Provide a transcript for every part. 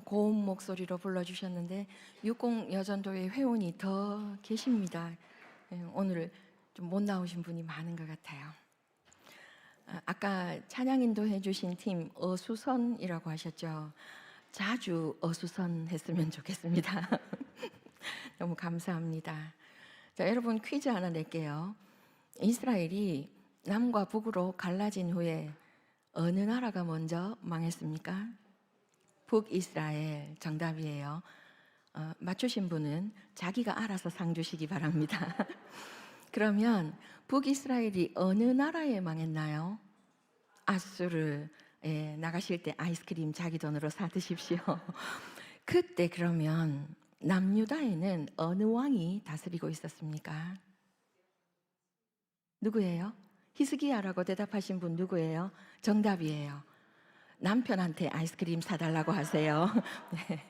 고운 목소리로 불러주셨는데 60 여전도의 회원이 더 계십니다. 오늘 좀 못 나오신 분이 많은 것 같아요. 아까 찬양 인도해 주신 팀 어수선이라고 하셨죠. 자주 어수선 했으면 좋겠습니다. 너무 감사합니다. 자, 여러분 퀴즈 하나 낼게요. 이스라엘이 남과 북으로 갈라진 후에 어느 나라가 먼저 망했습니까? 북이스라엘 정답이에요. 맞추신 분은 자기가 알아서 상 주시기 바랍니다. 그러면 북이스라엘이 어느 나라에 망했나요? 아수르. 나가실 때 아이스크림 자기 돈으로 사 드십시오. 그때 그러면 남유다에는 어느 왕이 다스리고 있었습니까? 누구예요? 히스기야라고 대답하신 분 누구예요? 정답이에요. 남편한테 아이스크림 사달라고 하세요. 네.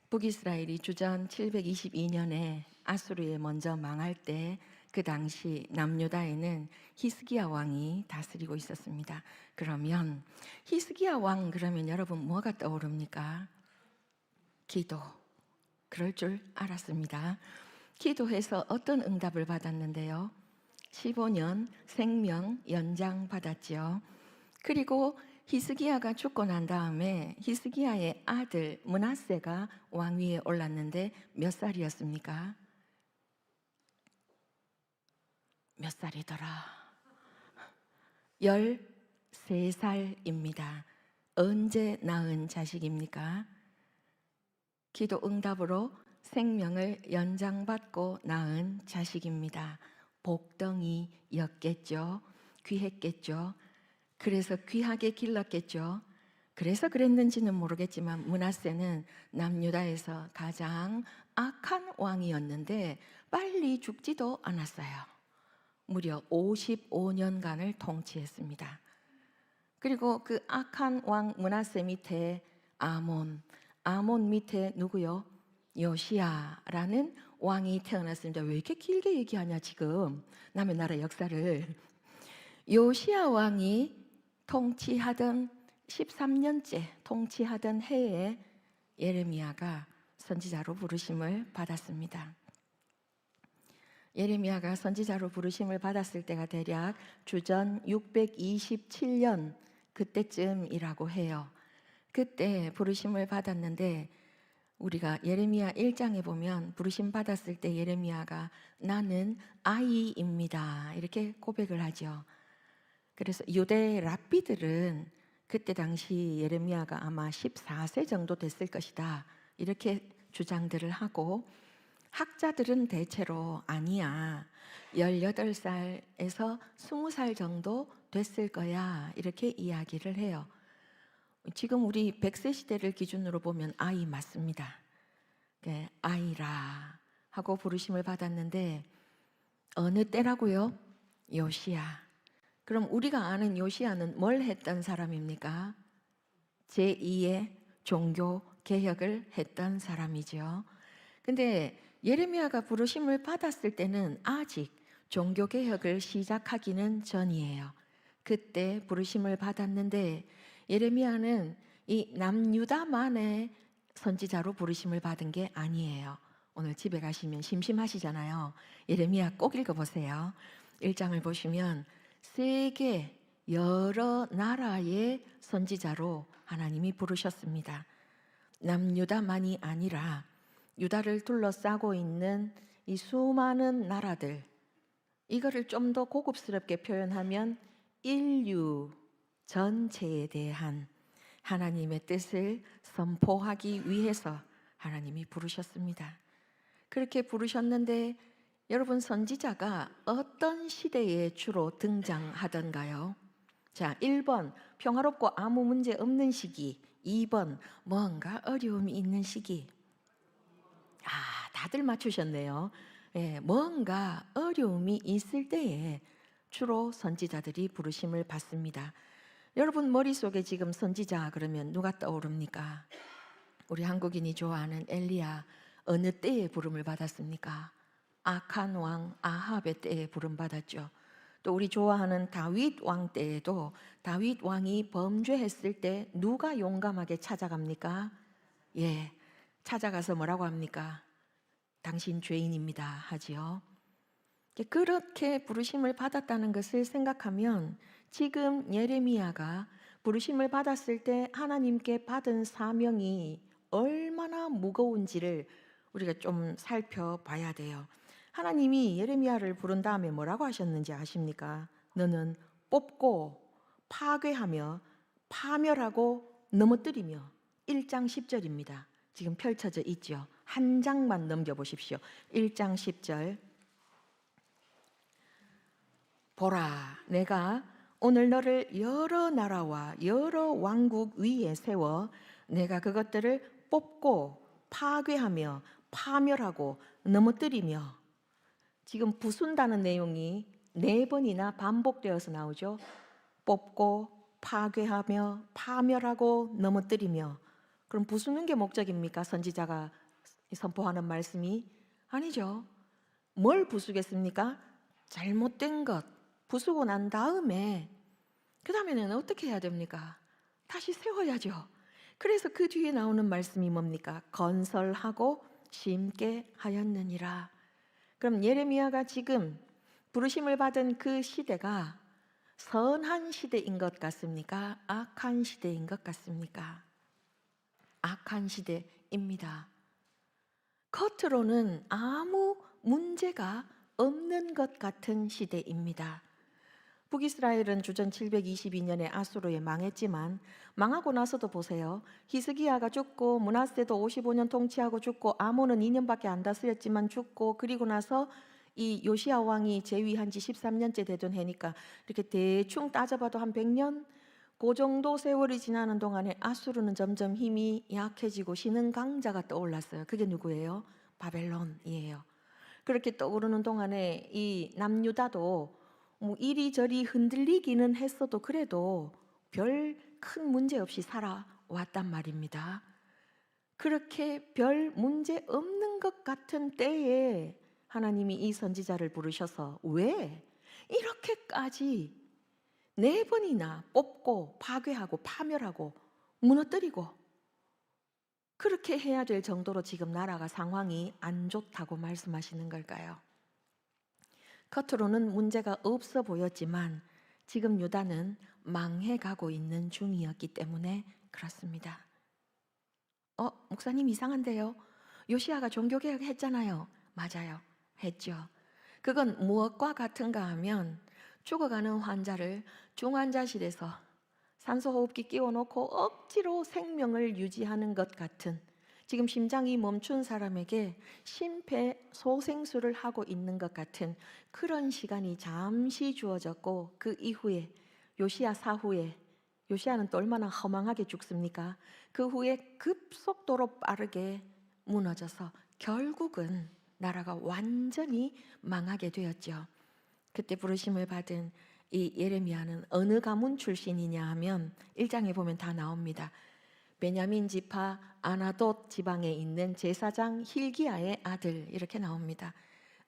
북이스라엘이 주전 722년에 아수르에 먼저 망할 때 그 당시 남유다에는 히스기야 왕이 다스리고 있었습니다. 그러면 히스기야 왕 그러면 여러분 뭐가 떠오릅니까? 기도. 그럴 줄 알았습니다. 기도해서 어떤 응답을 받았는데요? 15년 생명 연장 받았지요. 그리고 히스기야가 죽고 난 다음에 히스기야의 아들 므낫세가 왕위에 올랐는데 몇 살이었습니까? 몇 살이더라? 13살입니다. 언제 낳은 자식입니까? 기도 응답으로 생명을 연장받고 낳은 자식입니다. 복덩이였겠죠. 귀했겠죠. 그래서 귀하게 길렀겠죠. 그래서 그랬는지는 모르겠지만 므낫세는 남유다에서 가장 악한 왕이었는데 빨리 죽지도 않았어요. 무려 55년간을 통치했습니다. 그리고 그 악한 왕 므낫세 밑에 아몬 밑에 누구요? 요시야라는 왕이 태어났습니다. 왜 이렇게 길게 얘기하냐 지금 남의 나라 역사를. 요시야 왕이 통치하던 13년째 통치하던 해에 예레미야가 선지자로 부르심을 받았습니다. 예레미야가 선지자로 부르심을 받았을 때가 대략 주전 627년 그때쯤이라고 해요. 그때 부르심을 받았는데 우리가 예레미야 1장에 보면 부르심 받았을 때 예레미야가 나는 아이입니다 이렇게 고백을 하죠. 그래서 유대 랍비들은 그때 당시 예레미야가 아마 14세 정도 됐을 것이다 이렇게 주장들을 하고, 학자들은 대체로 아니야 18살에서 20살 정도 됐을 거야 이렇게 이야기를 해요. 지금 우리 100세 시대를 기준으로 보면 아이 맞습니다. 아이라 하고 부르심을 받았는데 어느 때라고요? 요시야. 그럼 우리가 아는 요시야는 뭘 했던 사람입니까? 제2의 종교 개혁을 했던 사람이죠. 근데 예레미야가 부르심을 받았을 때는 아직 종교 개혁을 시작하기는 전이에요. 그때 부르심을 받았는데 예레미야는 이 남유다만의 선지자로 부르심을 받은 게 아니에요. 오늘 집에 가시면 심심하시잖아요. 예레미야 꼭 읽어보세요. 1장을 보시면 세계 여러 나라의 선지자로 하나님이 부르셨습니다. 남유다만이 아니라 유다를 둘러싸고 있는 이 수많은 나라들, 이거를 좀 더 고급스럽게 표현하면 인류 전체에 대한 하나님의 뜻을 선포하기 위해서 하나님이 부르셨습니다. 그렇게 부르셨는데 여러분 선지자가 어떤 시대에 주로 등장하던가요? 자, 1번 평화롭고 아무 문제 없는 시기, 2번 뭔가 어려움이 있는 시기. 다들 맞추셨네요. 뭔가 어려움이 있을 때에 주로 선지자들이 부르심을 받습니다. 여러분 머릿속에 지금 선지자 그러면 누가 떠오릅니까? 우리 한국인이 좋아하는 엘리야 어느 때에 부름을 받았습니까? 악한 왕 아합의 때에 부름 받았죠. 또 우리 좋아하는 다윗 왕 때에도 다윗 왕이 범죄했을 때 누가 용감하게 찾아갑니까? 예, 찾아가서 뭐라고 합니까? 당신 죄인입니다 하지요. 그렇게 부르심을 받았다는 것을 생각하면 지금 예레미야가 부르심을 받았을 때 하나님께 받은 사명이 얼마나 무거운지를 우리가 좀 살펴봐야 돼요. 하나님이 예레미야를 부른 다음에 뭐라고 하셨는지 아십니까? 너는 뽑고 파괴하며 파멸하고 넘어뜨리며 1장 10절입니다. 지금 펼쳐져 있죠. 한 장만 넘겨보십시오. 1장 10절. 보라, 내가 오늘 너를 여러 나라와 여러 왕국 위에 세워 내가 그것들을 뽑고 파괴하며 파멸하고 넘어뜨리며, 지금 부순다는 내용이 4번이나 반복되어서 나오죠. 뽑고 파괴하며 파멸하고 넘어뜨리며. 그럼 부수는 게 목적입니까? 선지자가 선포하는 말씀이 아니죠. 뭘 부수겠습니까? 잘못된 것 부수고 난 다음에 그 다음에는 어떻게 해야 됩니까? 다시 세워야죠. 그래서 그 뒤에 나오는 말씀이 뭡니까? 건설하고 심게 하였느니라. 그럼 예레미야가 지금 부르심을 받은 그 시대가 선한 시대인 것 같습니까? 악한 시대인 것 같습니까? 악한 시대입니다. 겉으로는 아무 문제가 없는 것 같은 시대입니다. 북이스라엘은 주전 722년에 아수르에 망했지만 망하고 나서도 보세요. 히스기야가 죽고 므낫세도 55년 통치하고 죽고 아몬은 2년밖에 안 다스렸지만 죽고, 그리고 나서 이 요시야 왕이 재위한 지 13년째 되던 해니까 이렇게 대충 따져봐도 한 100년? 그 정도 세월이 지나는 동안에 아수르는 점점 힘이 약해지고 신흥 강자가 떠올랐어요. 그게 누구예요? 바벨론이에요. 그렇게 떠오르는 동안에 이 남유다도 뭐 이리저리 흔들리기는 했어도 그래도 별 큰 문제 없이 살아왔단 말입니다. 그렇게 별 문제 없는 것 같은 때에 하나님이 이 선지자를 부르셔서 왜 이렇게까지 4번이나 뽑고 파괴하고 파멸하고 무너뜨리고 그렇게 해야 될 정도로 지금 나라가 상황이 안 좋다고 말씀하시는 걸까요? 겉으로는 문제가 없어 보였지만 지금 유다는 망해가고 있는 중이었기 때문에 그렇습니다. 목사님 이상한데요? 요시야가 종교개혁 했잖아요. 맞아요. 했죠. 그건 무엇과 같은가 하면 죽어가는 환자를 중환자실에서 산소호흡기 끼워놓고 억지로 생명을 유지하는 것 같은, 지금 심장이 멈춘 사람에게 심폐소생술을 하고 있는 것 같은 그런 시간이 잠시 주어졌고, 그 이후에 요시야 사후에, 요시야는 또 얼마나 허망하게 죽습니까? 그 후에 급속도로 빠르게 무너져서 결국은 나라가 완전히 망하게 되었죠. 그때 부르심을 받은 이 예레미야는 어느 가문 출신이냐 하면 1장에 보면 다 나옵니다. 베냐민 지파 아나돗 지방에 있는 제사장 힐기야의 아들, 이렇게 나옵니다.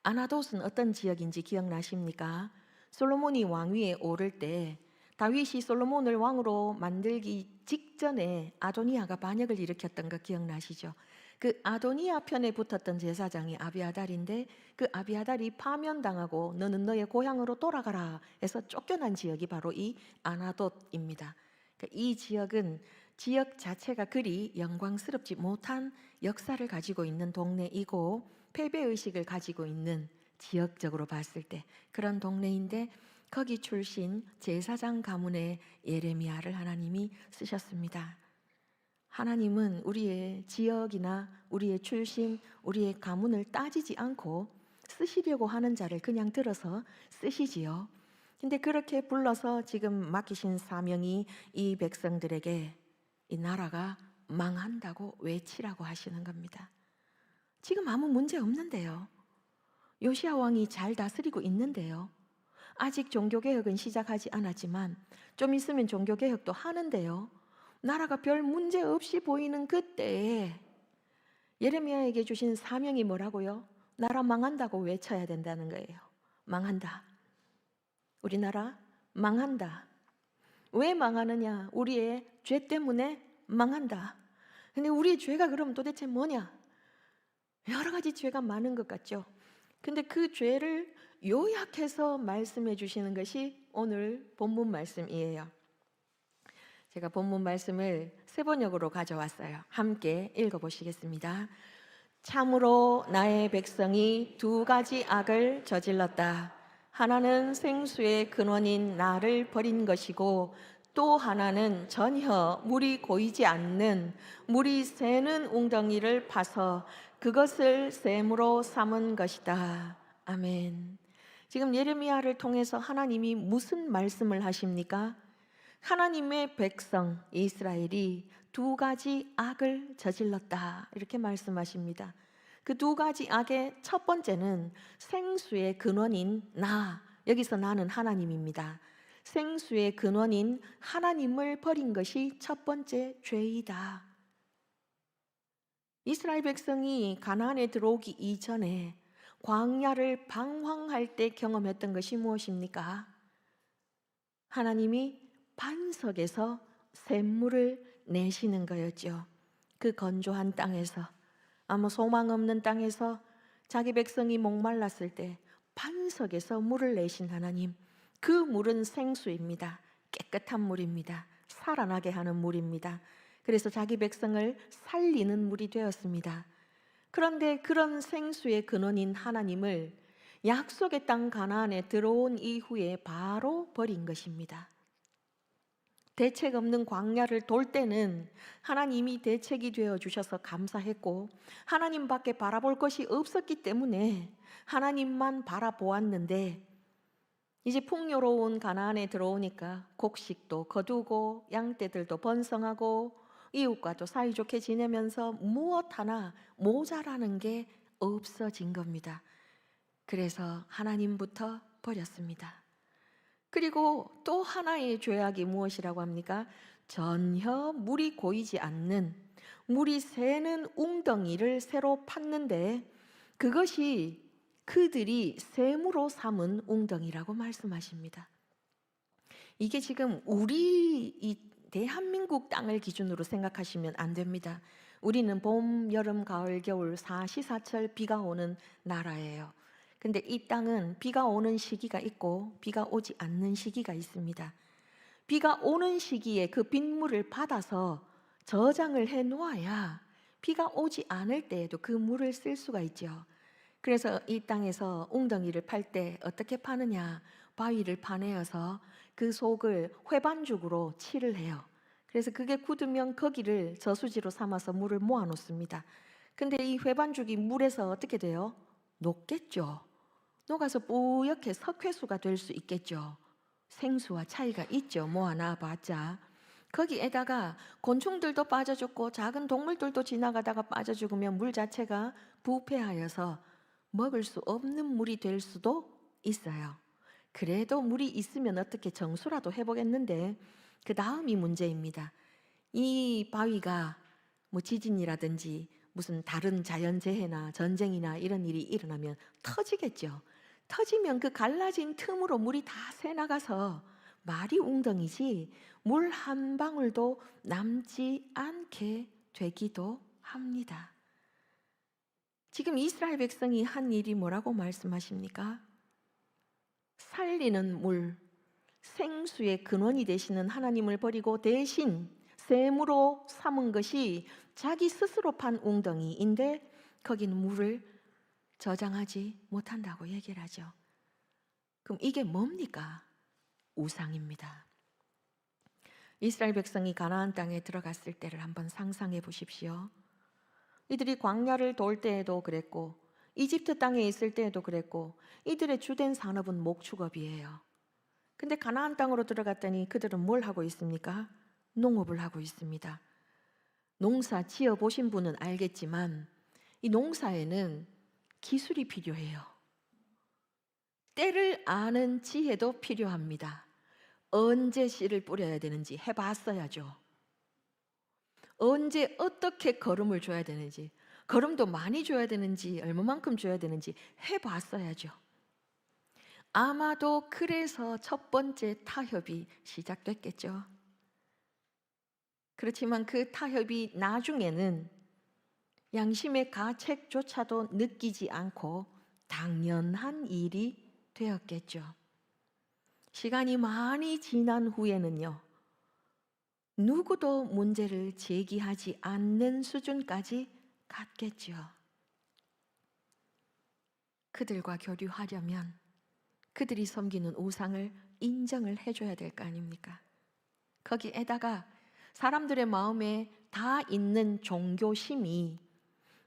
아나돗은 어떤 지역인지 기억나십니까? 솔로몬이 왕위에 오를 때 다윗이 솔로몬을 왕으로 만들기 직전에 아도니아가 반역을 일으켰던 거 기억나시죠? 그 아도니아 편에 붙었던 제사장이 아비아달인데, 그 아비아달이 파면당하고 너는 너의 고향으로 돌아가라 해서 쫓겨난 지역이 바로 이 아나돗입니다. 그러니까 이 지역은 지역 자체가 그리 영광스럽지 못한 역사를 가지고 있는 동네이고 패배의식을 가지고 있는, 지역적으로 봤을 때 그런 동네인데, 거기 출신 제사장 가문의 예레미야를 하나님이 쓰셨습니다. 하나님은 우리의 지역이나 우리의 출신, 우리의 가문을 따지지 않고 쓰시려고 하는 자를 그냥 들어서 쓰시지요. 근데 그렇게 불러서 지금 맡기신 사명이 이 백성들에게 이 나라가 망한다고 외치라고 하시는 겁니다. 지금 아무 문제 없는데요. 요시야 왕이 잘 다스리고 있는데요. 아직 종교개혁은 시작하지 않았지만 좀 있으면 종교개혁도 하는데요. 나라가 별 문제 없이 보이는 그때에 예레미야에게 주신 사명이 뭐라고요? 나라 망한다고 외쳐야 된다는 거예요. 망한다. 우리나라 망한다. 왜 망하느냐? 우리의 죄 때문에 망한다. 근데 우리의 죄가 그럼 도대체 뭐냐? 여러 가지 죄가 많은 것 같죠. 근데 그 죄를 요약해서 말씀해 주시는 것이 오늘 본문 말씀이에요. 제가 본문 말씀을 세 번역으로 가져왔어요. 함께 읽어보시겠습니다. 참으로 나의 백성이 두 가지 악을 저질렀다. 하나는 생수의 근원인 나를 버린 것이고 또 하나는 전혀 물이 고이지 않는 물이 새는 웅덩이를 파서 그것을 샘으로 삼은 것이다. 아멘. 지금 예레미야를 통해서 하나님이 무슨 말씀을 하십니까? 하나님의 백성 이스라엘이 두 가지 악을 저질렀다 이렇게 말씀하십니다. 그 두 가지 악의 첫 번째는 생수의 근원인 나, 여기서 나는 하나님입니다. 생수의 근원인 하나님을 버린 것이 첫 번째 죄이다. 이스라엘 백성이 가나안에 들어오기 이전에 광야를 방황할 때 경험했던 것이 무엇입니까? 하나님이 반석에서 샘물을 내시는 거였죠. 그 건조한 땅에서, 아무 소망 없는 땅에서 자기 백성이 목말랐을 때 반석에서 물을 내신 하나님, 그 물은 생수입니다. 깨끗한 물입니다. 살아나게 하는 물입니다. 그래서 자기 백성을 살리는 물이 되었습니다. 그런데 그런 생수의 근원인 하나님을 약속의 땅 가나안에 들어온 이후에 바로 버린 것입니다. 대책 없는 광야를 돌 때는 하나님이 대책이 되어 주셔서 감사했고 하나님밖에 바라볼 것이 없었기 때문에 하나님만 바라보았는데 이제 풍요로운 가나안에 들어오니까 곡식도 거두고 양떼들도 번성하고 이웃과도 사이좋게 지내면서 무엇 하나 모자라는 게 없어진 겁니다. 그래서 하나님부터 버렸습니다. 그리고 또 하나의 죄악이 무엇이라고 합니까? 전혀 물이 고이지 않는, 물이 새는 웅덩이를 새로 팠는데 그것이 그들이 샘으로 삼은 웅덩이라고 말씀하십니다. 이게 지금 우리 이 대한민국 땅을 기준으로 생각하시면 안 됩니다. 우리는 봄, 여름, 가을, 겨울 사시사철 비가 오는 나라예요. 근데 이 땅은 비가 오는 시기가 있고 비가 오지 않는 시기가 있습니다. 비가 오는 시기에 그 빗물을 받아서 저장을 해 놓아야 비가 오지 않을 때에도 그 물을 쓸 수가 있죠. 그래서 이 땅에서 웅덩이를 팔 때 어떻게 파느냐? 바위를 파내어서 그 속을 회반죽으로 칠을 해요. 그래서 그게 굳으면 거기를 저수지로 삼아서 물을 모아 놓습니다. 근데 이 회반죽이 물에서 어떻게 돼요? 녹겠죠. 녹아서 뿌옇게 석회수가 될 수 있겠죠. 생수와 차이가 있죠. 모아놔 봤자. 거기에다가 곤충들도 빠져 죽고 작은 동물들도 지나가다가 빠져 죽으면 물 자체가 부패하여서 먹을 수 없는 물이 될 수도 있어요. 그래도 물이 있으면 어떻게 정수라도 해보겠는데 그 다음이 문제입니다. 이 바위가 뭐 지진이라든지 무슨 다른 자연재해나 전쟁이나 이런 일이 일어나면 터지겠죠. 터지면 그 갈라진 틈으로 물이 다 새나가서 말이 웅덩이지 물 한 방울도 남지 않게 되기도 합니다. 지금 이스라엘 백성이 한 일이 뭐라고 말씀하십니까? 살리는 물, 생수의 근원이 되시는 하나님을 버리고 대신 샘으로 삼은 것이 자기 스스로 판 웅덩이인데 거기는 물을 저장하지 못한다고 얘기를 하죠. 그럼 이게 뭡니까? 우상입니다. 이스라엘 백성이 가나안 땅에 들어갔을 때를 한번 상상해 보십시오. 이들이 광야를 돌 때에도 그랬고 이집트 땅에 있을 때에도 그랬고 이들의 주된 산업은 목축업이에요. 근데 가나안 땅으로 들어갔더니 그들은 뭘 하고 있습니까? 농업을 하고 있습니다. 농사 지어 보신 분은 알겠지만 이 농사에는 기술이 필요해요. 때를 아는 지혜도 필요합니다. 언제 씨를 뿌려야 되는지 해봤어야죠. 언제 어떻게 거름을 줘야 되는지, 거름도 많이 줘야 되는지 얼마만큼 줘야 되는지 해봤어야죠. 아마도 그래서 첫 번째 타협이 시작됐겠죠. 그렇지만 그 타협이 나중에는 양심의 가책조차도 느끼지 않고 당연한 일이 되었겠죠. 시간이 많이 지난 후에는요, 누구도 문제를 제기하지 않는 수준까지 갔겠죠. 그들과 교류하려면 그들이 섬기는 우상을 인정을 해줘야 될 거 아닙니까? 거기에다가 사람들의 마음에 다 있는 종교심이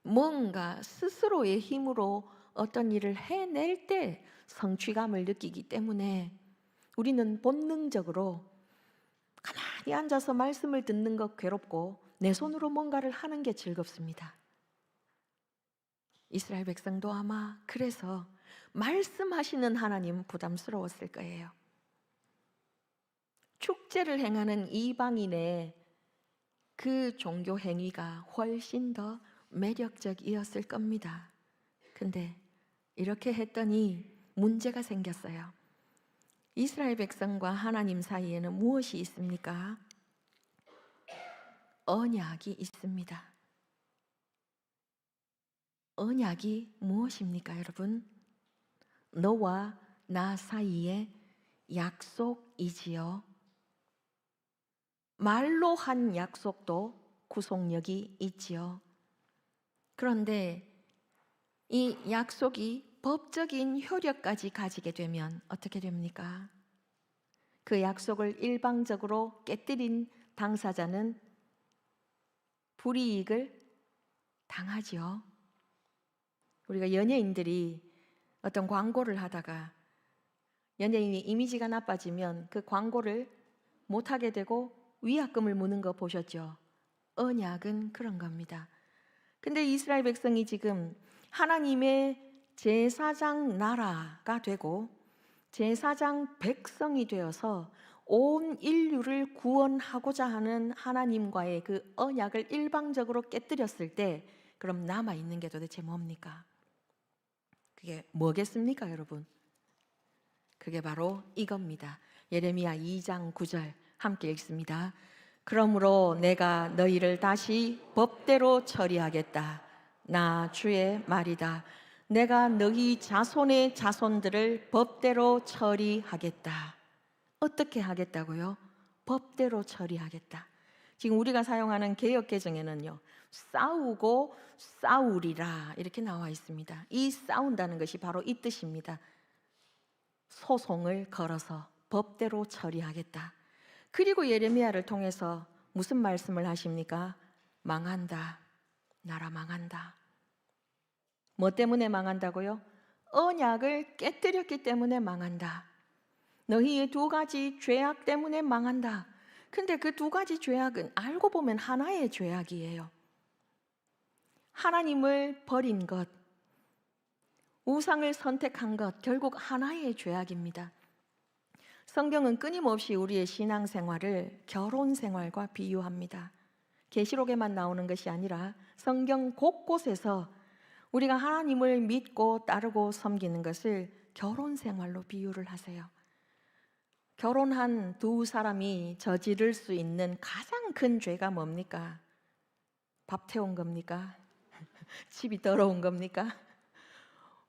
뭔가 스스로의 힘으로 어떤 일을 해낼 때 성취감을 느끼기 때문에 우리는 본능적으로 가만히 앉아서 말씀을 듣는 것 괴롭고 내 손으로 뭔가를 하는 게 즐겁습니다. 이스라엘 백성도 아마 그래서 말씀하시는 하나님 부담스러웠을 거예요. 축제를 행하는 이방인의 그 종교 행위가 훨씬 더 매력적이었을 겁니다. 근데 이렇게 했더니 문제가 생겼어요. 이스라엘 백성과 하나님 사이에는 무엇이 있습니까? 언약이 있습니다. 언약이 무엇입니까, 여러분? 너와 나 사이의 약속이지요. 말로 한 약속도 구속력이 있지요. 그런데 이 약속이 법적인 효력까지 가지게 되면 어떻게 됩니까? 그 약속을 일방적으로 깨뜨린 당사자는 불이익을 당하지요. 우리가 연예인들이 어떤 광고를 하다가 연예인이 이미지가 나빠지면 그 광고를 못하게 되고 위약금을 무는 거 보셨죠? 언약은 그런 겁니다. 근데 이스라엘 백성이 지금 하나님의 제사장 나라가 되고 제사장 백성이 되어서 온 인류를 구원하고자 하는 하나님과의 그 언약을 일방적으로 깨뜨렸을 때 그럼 남아있는 게 도대체 뭡니까? 그게 뭐겠습니까, 여러분? 그게 바로 이겁니다. 예레미야 2장 9절 함께 읽습니다. 그러므로 내가 너희를 다시 법대로 처리하겠다. 나 주의 말이다. 내가 너희 자손의 자손들을 법대로 처리하겠다. 어떻게 하겠다고요? 법대로 처리하겠다. 지금 우리가 사용하는 개역개정에는요, 싸우고 싸우리라 이렇게 나와 있습니다. 이 싸운다는 것이 바로 이 뜻입니다. 소송을 걸어서 법대로 처리하겠다. 그리고 예레미야를 통해서 무슨 말씀을 하십니까? 망한다. 나라 망한다. 뭐 때문에 망한다고요? 언약을 깨뜨렸기 때문에 망한다. 너희의 두 가지 죄악 때문에 망한다. 근데 그 두 가지 죄악은 알고 보면 하나의 죄악이에요. 하나님을 버린 것, 우상을 선택한 것, 결국 하나의 죄악입니다. 성경은 끊임없이 우리의 신앙생활을 결혼생활과 비유합니다. 계시록에만 나오는 것이 아니라 성경 곳곳에서 우리가 하나님을 믿고 따르고 섬기는 것을 결혼생활로 비유를 하세요. 결혼한 두 사람이 저지를 수 있는 가장 큰 죄가 뭡니까? 밥 태운 겁니까? 집이 더러운 겁니까?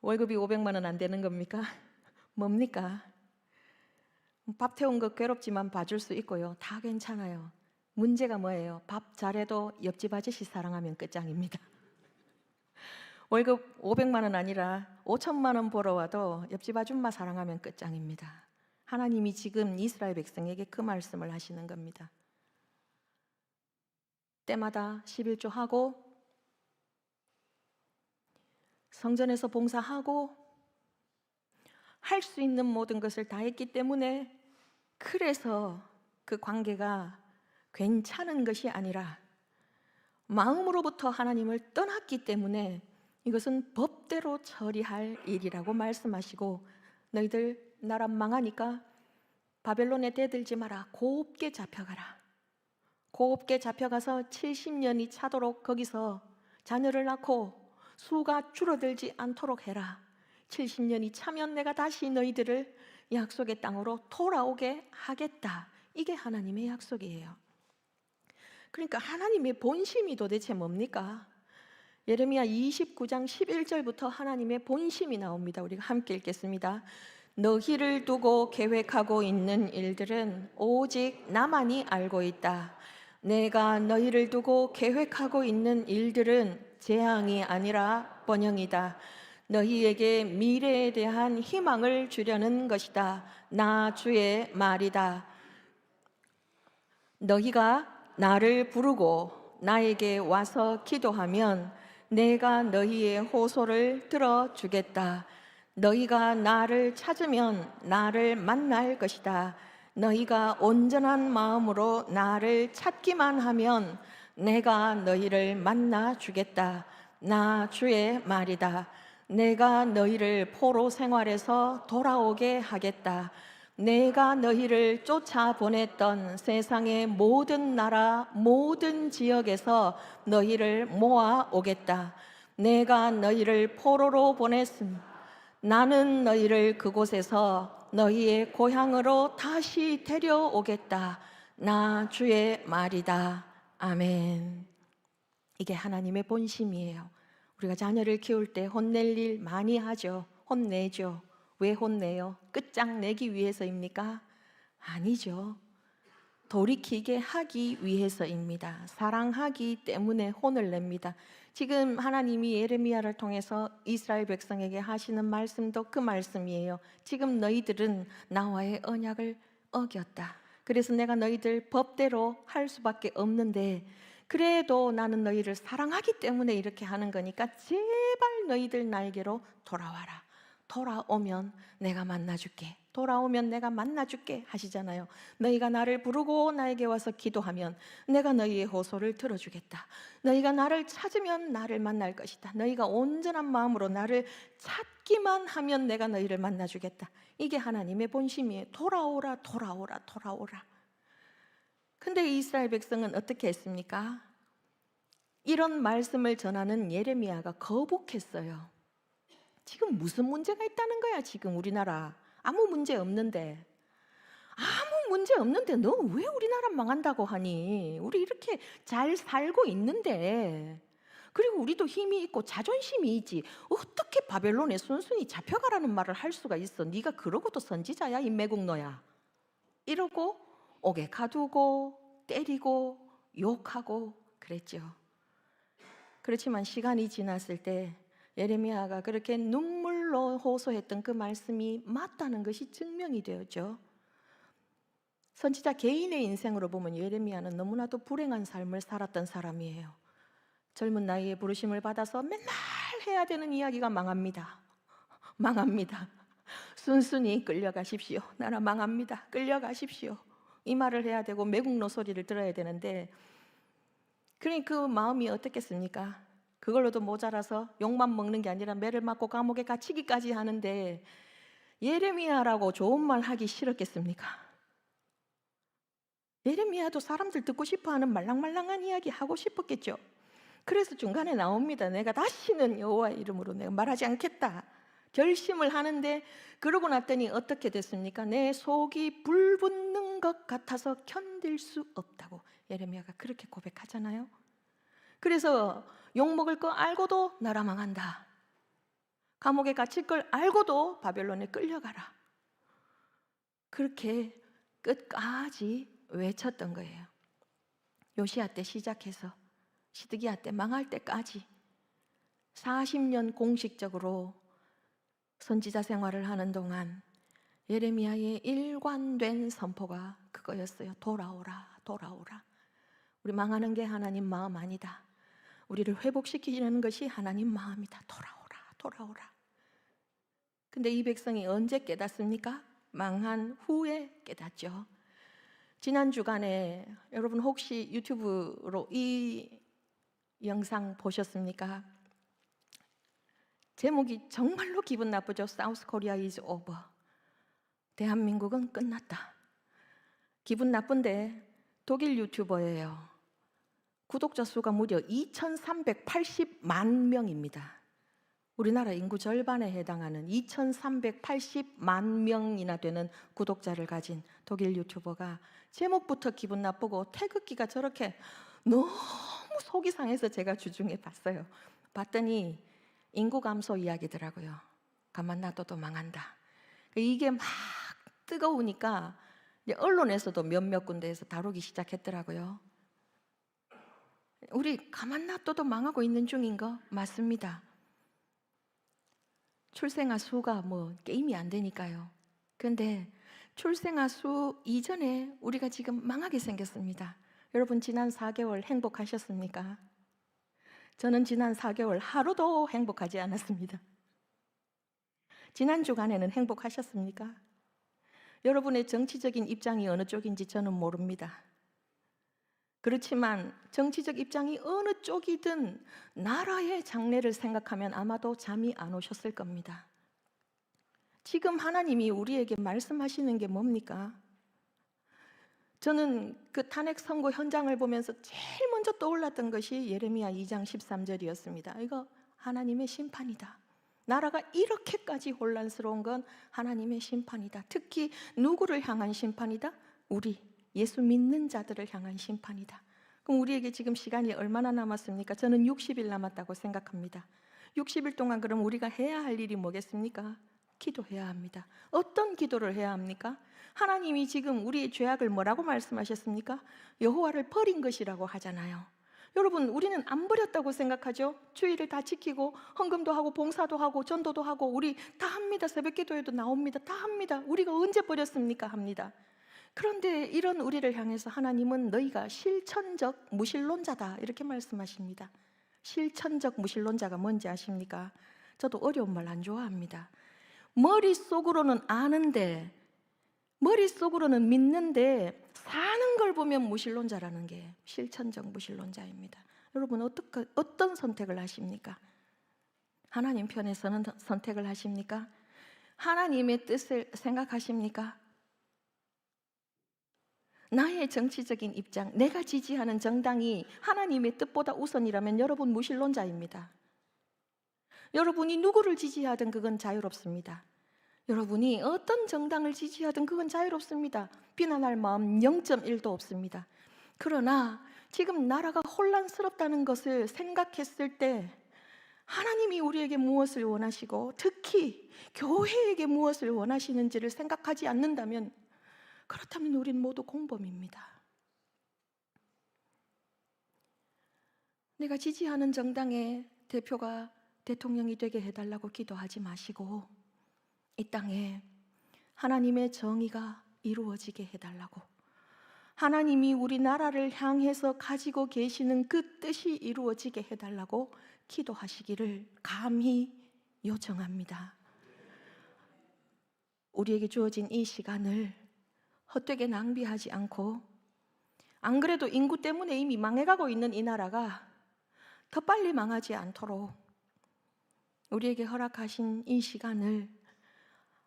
월급이 500만 원 안 되는 겁니까? 뭡니까? 밥 태운 거 괴롭지만 봐줄 수 있고요. 다 괜찮아요. 문제가 뭐예요? 밥 잘해도 옆집 아저씨 사랑하면 끝장입니다. 월급 500만 원 아니라 5천만 원 벌어와도 옆집 아줌마 사랑하면 끝장입니다. 하나님이 지금 이스라엘 백성에게 그 말씀을 하시는 겁니다. 때마다 11조 하고 성전에서 봉사하고 할 수 있는 모든 것을 다 했기 때문에 그래서 그 관계가 괜찮은 것이 아니라 마음으로부터 하나님을 떠났기 때문에 이것은 법대로 처리할 일이라고 말씀하시고 너희들 나라 망하니까 바벨론에 대들지 마라. 곱게 잡혀가라. 곱게 잡혀가서 70년이 차도록 거기서 자녀를 낳고 수가 줄어들지 않도록 해라. 70년이 차면 내가 다시 너희들을 약속의 땅으로 돌아오게 하겠다. 이게 하나님의 약속이에요. 그러니까 하나님의 본심이 도대체 뭡니까? 예레미야 29장 11절부터 하나님의 본심이 나옵니다. 우리가 함께 읽겠습니다. 너희를 두고 계획하고 있는 일들은 오직 나만이 알고 있다. 내가 너희를 두고 계획하고 있는 일들은 재앙이 아니라 번영이다. 너희에게 미래에 대한 희망을 주려는 것이다. 나 주의 말이다. 너희가 나를 부르고 나에게 와서 기도하면 내가 너희의 호소를 들어주겠다. 너희가 나를 찾으면 나를 만날 것이다. 너희가 온전한 마음으로 나를 찾기만 하면 내가 너희를 만나 주겠다. 나 주의 말이다. 내가 너희를 포로 생활에서 돌아오게 하겠다. 내가 너희를 쫓아보냈던 세상의 모든 나라, 모든 지역에서 너희를 모아오겠다. 내가 너희를 포로로 보냈음. 나는 너희를 그곳에서 너희의 고향으로 다시 데려오겠다. 나 주의 말이다. 아멘. 이게 하나님의 본심이에요. 우리가 자녀를 키울 때 혼낼 일 많이 하죠. 혼내죠. 왜 혼내요? 끝장내기 위해서입니까? 아니죠. 돌이키게 하기 위해서입니다. 사랑하기 때문에 혼을 냅니다. 지금 하나님이 예레미야를 통해서 이스라엘 백성에게 하시는 말씀도 그 말씀이에요. 지금 너희들은 나와의 언약을 어겼다. 그래서 내가 너희들 법대로 할 수밖에 없는데 그래도 나는 너희를 사랑하기 때문에 이렇게 하는 거니까 제발 너희들 나에게로 돌아와라. 돌아오면 내가 만나줄게. 돌아오면 내가 만나줄게 하시잖아요. 너희가 나를 부르고 나에게 와서 기도하면 내가 너희의 호소를 들어주겠다. 너희가 나를 찾으면 나를 만날 것이다. 너희가 온전한 마음으로 나를 찾기만 하면 내가 너희를 만나주겠다. 이게 하나님의 본심이에요. 돌아오라, 돌아오라, 돌아오라. 근데 이스라엘 백성은 어떻게 했습니까? 이런 말씀을 전하는 예레미야가 거북했어요. 지금 무슨 문제가 있다는 거야? 지금 우리나라 아무 문제 없는데, 아무 문제 없는데 너 왜 우리나라 망한다고 하니? 우리 이렇게 잘 살고 있는데, 그리고 우리도 힘이 있고 자존심이 있지. 어떻게 바벨론에 순순히 잡혀가라는 말을 할 수가 있어? 네가 그러고도 선지자야, 이 매국노야. 이러고 옥에 가두고 때리고 욕하고 그랬죠. 그렇지만 시간이 지났을 때 예레미야가 그렇게 눈물로 호소했던 그 말씀이 맞다는 것이 증명이 되었죠. 선지자 개인의 인생으로 보면 예레미야는 너무나도 불행한 삶을 살았던 사람이에요. 젊은 나이에 부르심을 받아서 맨날 해야 되는 이야기가 망합니다. 망합니다. 순순히 끌려가십시오. 나라 망합니다. 끌려가십시오. 이 말을 해야 되고 매국노 소리를 들어야 되는데, 그러니 그 마음이 어떻겠습니까? 그걸로도 모자라서 욕만 먹는 게 아니라 매를 맞고 감옥에 갇히기까지 하는데 예레미야라고 좋은 말 하기 싫었겠습니까? 예레미야도 사람들 듣고 싶어하는 말랑말랑한 이야기 하고 싶었겠죠. 그래서 중간에 나옵니다. 내가 다시는 여호와의 이름으로 내가 말하지 않겠다 결심을 하는데, 그러고 났더니 어떻게 됐습니까? 내 속이 불붙는 것 같아서 견딜 수 없다고 예레미야가 그렇게 고백하잖아요. 그래서 욕먹을 거 알고도 나라 망한다. 감옥에 갇힐 걸 알고도 바벨론에 끌려가라. 그렇게 끝까지 외쳤던 거예요. 요시야 때 시작해서 시드기야 때 망할 때까지 40년 공식적으로 선지자 생활을 하는 동안 예레미야의 일관된 선포가 그거였어요. 돌아오라, 돌아오라. 우리 망하는 게 하나님 마음 아니다. 우리를 회복시키는 것이 하나님 마음이다. 돌아오라, 돌아오라. 근데 이 백성이 언제 깨닫습니까? 망한 후에 깨닫죠. 지난 주간에 여러분 혹시 유튜브로 이 영상 보셨습니까? 제목이 정말로 기분 나쁘죠. South Korea is over. 대한민국은 끝났다. 기분 나쁜데 독일 유튜버예요. 구독자 수가 무려 2,380만 명입니다. 우리나라 인구 절반에 해당하는 2,380만 명이나 되는 구독자를 가진 독일 유튜버가 제목부터 기분 나쁘고 태극기가 저렇게 너무 속이 상해서 제가 주중에 봤어요. 봤더니 인구 감소 이야기더라고요. 가만 놔둬도 망한다. 이게 막 뜨거우니까 이제 언론에서도 몇몇 군데에서 다루기 시작했더라고요. 우리 가만 놔둬도 망하고 있는 중인 거 맞습니다. 출생아 수가 뭐 게임이 안 되니까요. 그런데 출생아 수 이전에 우리가 지금 망하게 생겼습니다. 여러분 지난 4개월 행복하셨습니까? 저는 지난 4개월 하루도 행복하지 않았습니다. 지난 주간에는 행복하셨습니까? 여러분의 정치적인 입장이 어느 쪽인지 저는 모릅니다. 그렇지만 정치적 입장이 어느 쪽이든 나라의 장래를 생각하면 아마도 잠이 안 오셨을 겁니다. 지금 하나님이 우리에게 말씀하시는 게 뭡니까? 저는 그 탄핵 선고 현장을 보면서 제일 먼저 떠올랐던 것이 예레미야 2장 13절이었습니다. 이거 하나님의 심판이다. 나라가 이렇게까지 혼란스러운 건 하나님의 심판이다. 특히 누구를 향한 심판이다? 우리 예수 믿는 자들을 향한 심판이다. 그럼 우리에게 지금 시간이 얼마나 남았습니까? 저는 60일 남았다고 생각합니다. 60일 동안 그럼 우리가 해야 할 일이 뭐겠습니까? 기도해야 합니다. 어떤 기도를 해야 합니까? 하나님이 지금 우리의 죄악을 뭐라고 말씀하셨습니까? 여호와를 버린 것이라고 하잖아요. 여러분, 우리는 안 버렸다고 생각하죠? 주일을 다 지키고 헌금도 하고 봉사도 하고 전도도 하고 우리 다 합니다. 새벽기도에도 나옵니다. 다 합니다. 우리가 언제 버렸습니까? 합니다. 그런데 이런 우리를 향해서 하나님은 너희가 실천적 무신론자다 이렇게 말씀하십니다. 실천적 무신론자가 뭔지 아십니까? 저도 어려운 말 안 좋아합니다. 머릿속으로는 아는데, 머릿속으로는 믿는데 사는 걸 보면 무신론자라는 게 실천적 무신론자입니다. 여러분 어떤 선택을 하십니까? 하나님 편에서는 선택을 하십니까? 하나님의 뜻을 생각하십니까? 나의 정치적인 입장, 내가 지지하는 정당이 하나님의 뜻보다 우선이라면 여러분 무신론자입니다. 여러분이 누구를 지지하든 그건 자유롭습니다. 여러분이 어떤 정당을 지지하든 그건 자유롭습니다. 비난할 마음 0.1도 없습니다. 그러나 지금 나라가 혼란스럽다는 것을 생각했을 때 하나님이 우리에게 무엇을 원하시고 특히 교회에게 무엇을 원하시는지를 생각하지 않는다면 그렇다면 우린 모두 공범입니다. 내가 지지하는 정당의 대표가 대통령이 되게 해달라고 기도하지 마시고 이 땅에 하나님의 정의가 이루어지게 해달라고, 하나님이 우리나라를 향해서 가지고 계시는 그 뜻이 이루어지게 해달라고 기도하시기를 감히 요청합니다. 우리에게 주어진 이 시간을 헛되게 낭비하지 않고, 안 그래도 인구 때문에 이미 망해가고 있는 이 나라가 더 빨리 망하지 않도록 우리에게 허락하신 이 시간을,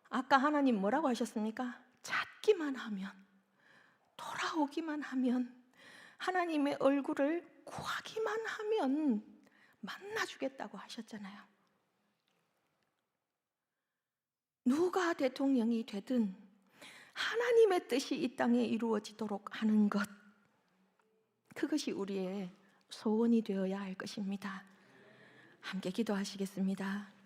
아까 하나님 뭐라고 하셨습니까? 찾기만 하면, 돌아오기만 하면, 하나님의 얼굴을 구하기만 하면 만나주겠다고 하셨잖아요. 누가 대통령이 되든 하나님의 뜻이 이 땅에 이루어지도록 하는 것, 그것이 우리의 소원이 되어야 할 것입니다. 함께 기도하시겠습니다.